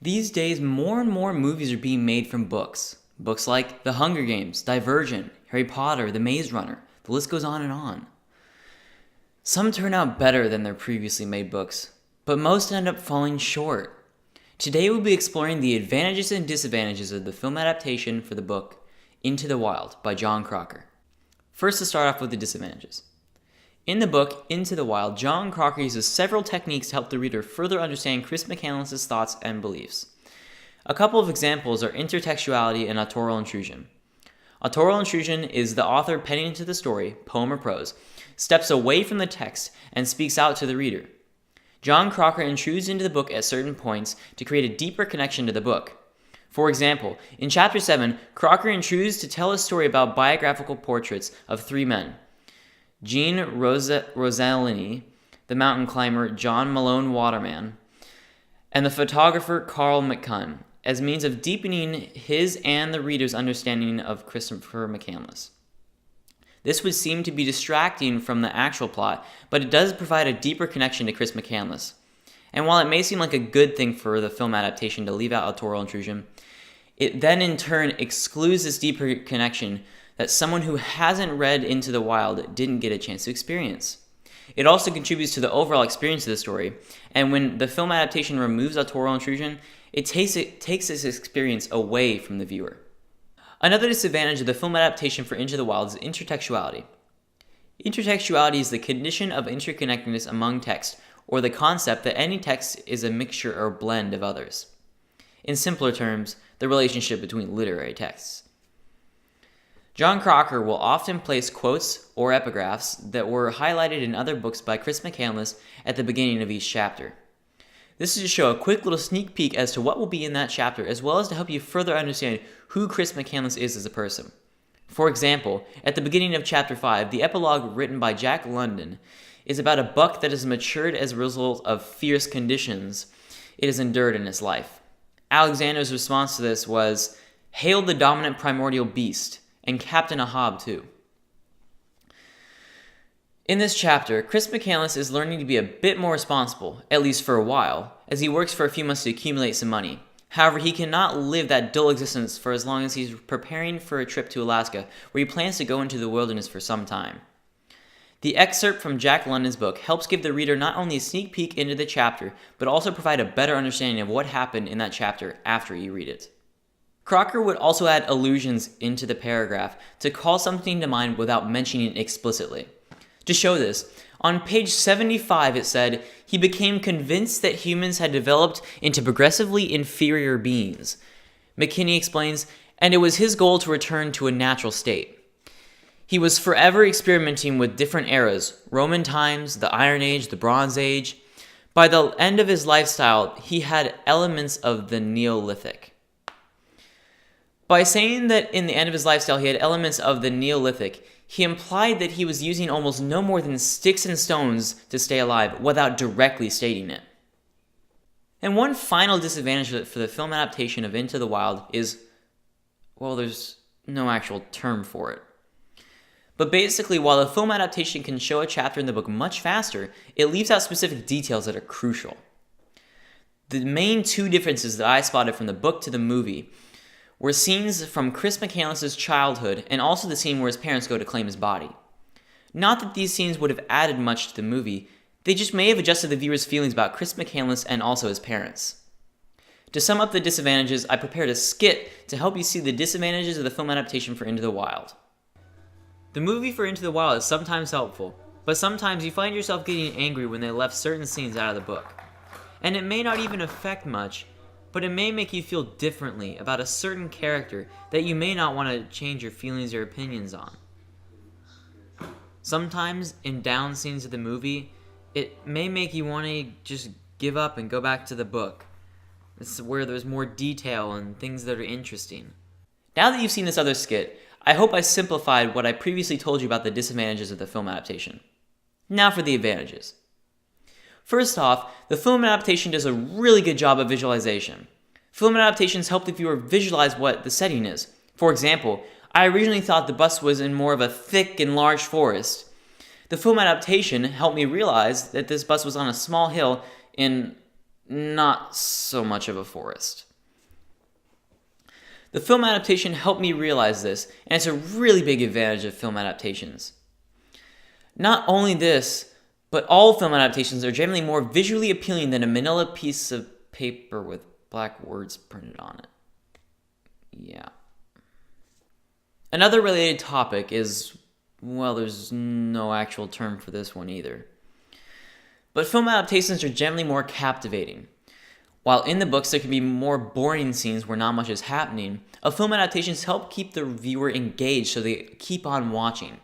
These days, more and more movies are being made from books. Books like The Hunger Games, Divergent, Harry Potter, The Maze Runner. The list goes on and on. Some turn out better than their previously made books, but most end up falling short. Today we'll be exploring the advantages and disadvantages of the film adaptation for the book Into the Wild by John Krakauer. First, to start off with the disadvantages. In the book Into the Wild, John Krakauer uses several techniques to help the reader further understand Chris McCandless's thoughts and beliefs. A couple of examples are intertextuality and autorial intrusion. Autorial intrusion is the author penning into the story, poem or prose, steps away from the text and speaks out to the reader. John Krakauer intrudes into the book at certain points to create a deeper connection to the book. For example, in Chapter 7, Krakauer intrudes to tell a story about biographical portraits of three men: Jean Rosellini, the mountain climber John Malone Waterman, and the photographer Carl McCunn, as means of deepening his and the reader's understanding of Christopher McCandless. This would seem to be distracting from the actual plot, but it does provide a deeper connection to Chris McCandless. And while it may seem like a good thing for the film adaptation to leave out autorial intrusion, it then in turn excludes this deeper connection that someone who hasn't read Into the Wild didn't get a chance to experience. It also contributes to the overall experience of the story, and when the film adaptation removes autorial intrusion, it takes this experience away from the viewer. Another disadvantage of the film adaptation for Into the Wild is intertextuality. Intertextuality is the condition of interconnectedness among text, or the concept that any text is a mixture or blend of others. In simpler terms, the relationship between literary texts. John Krakauer will often place quotes or epigraphs that were highlighted in other books by Chris McCandless at the beginning of each chapter. This is to show a quick little sneak peek as to what will be in that chapter, as well as to help you further understand who Chris McCandless is as a person. For example, at the beginning of Chapter 5, the epilogue written by Jack London is about a buck that has matured as a result of fierce conditions it has endured in its life. Alexander's response to this was, "Hail the dominant primordial beast, and Captain Ahab too." In this chapter, Chris McCandless is learning to be a bit more responsible, at least for a while, as he works for a few months to accumulate some money. However, he cannot live that dull existence for as long as he's preparing for a trip to Alaska, where he plans to go into the wilderness for some time. The excerpt from Jack London's book helps give the reader not only a sneak peek into the chapter, but also provide a better understanding of what happened in that chapter after you read it. Krakauer would also add allusions into the paragraph to call something to mind without mentioning it explicitly. To show this, on page 75 it said, "He became convinced that humans had developed into progressively inferior beings." McKinney explains, "And it was his goal to return to a natural state. He was forever experimenting with different eras, Roman times, the Iron Age, the Bronze Age. By the end of his lifestyle, he had elements of the Neolithic." By saying that in the end of his lifestyle he had elements of the Neolithic, he implied that he was using almost no more than sticks and stones to stay alive without directly stating it. And one final disadvantage for the film adaptation of Into the Wild is, well, there's no actual term for it. But basically, while the film adaptation can show a chapter in the book much faster, it leaves out specific details that are crucial. The main two differences that I spotted from the book to the movie were scenes from Chris McCandless's childhood and also the scene where his parents go to claim his body. Not that these scenes would have added much to the movie, they just may have adjusted the viewer's feelings about Chris McCandless and also his parents. To sum up the disadvantages, I prepared a skit to help you see the disadvantages of the film adaptation for Into the Wild. The movie for Into the Wild is sometimes helpful, but sometimes you find yourself getting angry when they left certain scenes out of the book. And it may not even affect much, but it may make you feel differently about a certain character that you may not want to change your feelings or opinions on. Sometimes in down scenes of the movie, it may make you want to just give up and go back to the book. This is where there's more detail and things that are interesting. Now that you've seen this other skit, I hope I simplified what I previously told you about the disadvantages of the film adaptation. Now for the advantages. First off, the film adaptation does a really good job of visualization. Film adaptations help the viewer visualize what the setting is. For example, I originally thought the bus was in more of a thick and large forest. The film adaptation helped me realize that this bus was on a small hill in not so much of a forest. The film adaptation helped me realize this, and it's a really big advantage of film adaptations. Not only this, but all film adaptations are generally more visually appealing than a manila piece of paper with black words printed on it. Yeah. Another related topic is, well, there's no actual term for this one either. But film adaptations are generally more captivating. While in the books there can be more boring scenes where not much is happening, film adaptations help keep the viewer engaged so they keep on watching.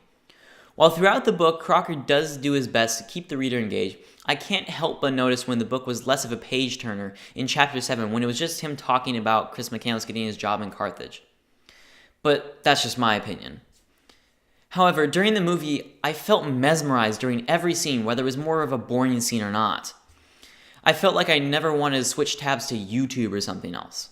While throughout the book, Crocker does do his best to keep the reader engaged, I can't help but notice when the book was less of a page-turner in Chapter 7 when it was just him talking about Chris McCandless getting his job in Carthage. But that's just my opinion. However, during the movie, I felt mesmerized during every scene, whether it was more of a boring scene or not. I felt like I never wanted to switch tabs to YouTube or something else.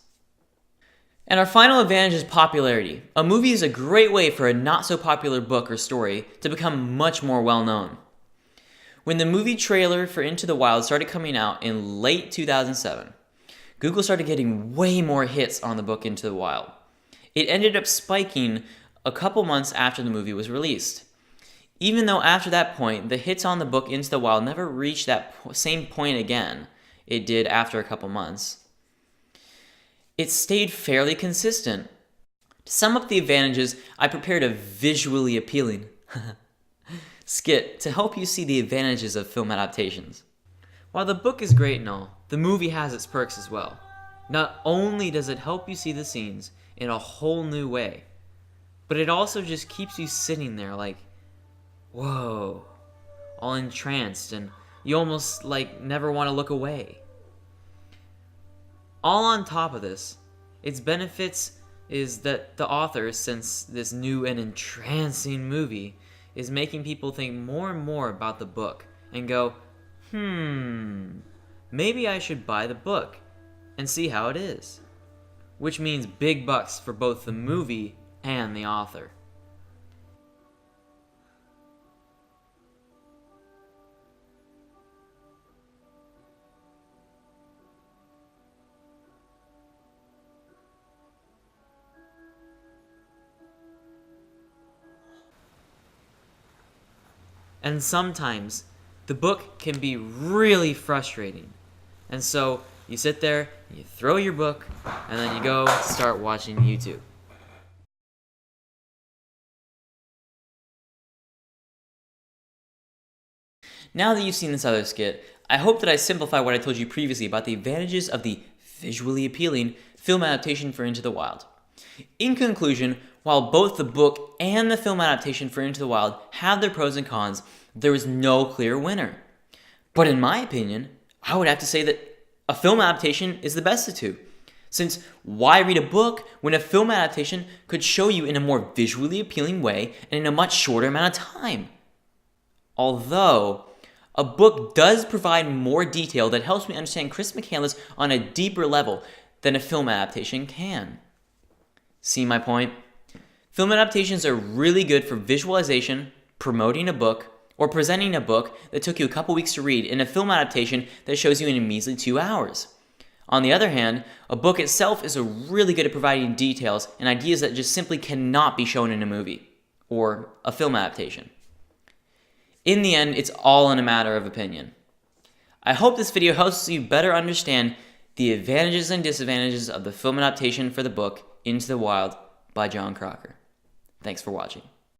And our final advantage is popularity. A movie is a great way for a not-so-popular book or story to become much more well-known. When the movie trailer for Into the Wild started coming out in late 2007, Google started getting way more hits on the book Into the Wild. It ended up spiking a couple months after the movie was released. Even though after that point, the hits on the book Into the Wild never reached that same point again, it did after a couple months. It stayed fairly consistent. To sum up the advantages, I prepared a visually appealing skit to help you see the advantages of film adaptations. While the book is great and all, the movie has its perks as well. Not only does it help you see the scenes in a whole new way, but it also just keeps you sitting there like, whoa, all entranced, and you almost never want to look away. All on top of this, its benefits is that the author, since this new and entrancing movie, is making people think more and more about the book and go, maybe I should buy the book and see how it is. Which means big bucks for both the movie and the author. And sometimes the book can be really frustrating. And so you sit there, you throw your book, and then you go start watching YouTube. Now that you've seen this other skit, I hope that I simplify what I told you previously about the advantages of the visually appealing film adaptation for Into the Wild. In conclusion, while both the book and the film adaptation for Into the Wild have their pros and cons, there is no clear winner. But in my opinion, I would have to say that a film adaptation is the best of two. Since why read a book when a film adaptation could show you in a more visually appealing way and in a much shorter amount of time? Although, a book does provide more detail that helps me understand Chris McCandless on a deeper level than a film adaptation can. See my point? Film adaptations are really good for visualization, promoting a book, or presenting a book that took you a couple weeks to read in a film adaptation that shows you in a measly 2 hours. On the other hand, a book itself is really good at providing details and ideas that just simply cannot be shown in a movie or a film adaptation. In the end, it's all in a matter of opinion. I hope this video helps you better understand the advantages and disadvantages of the film adaptation for the book Into the Wild by John Krakauer. Thanks for watching.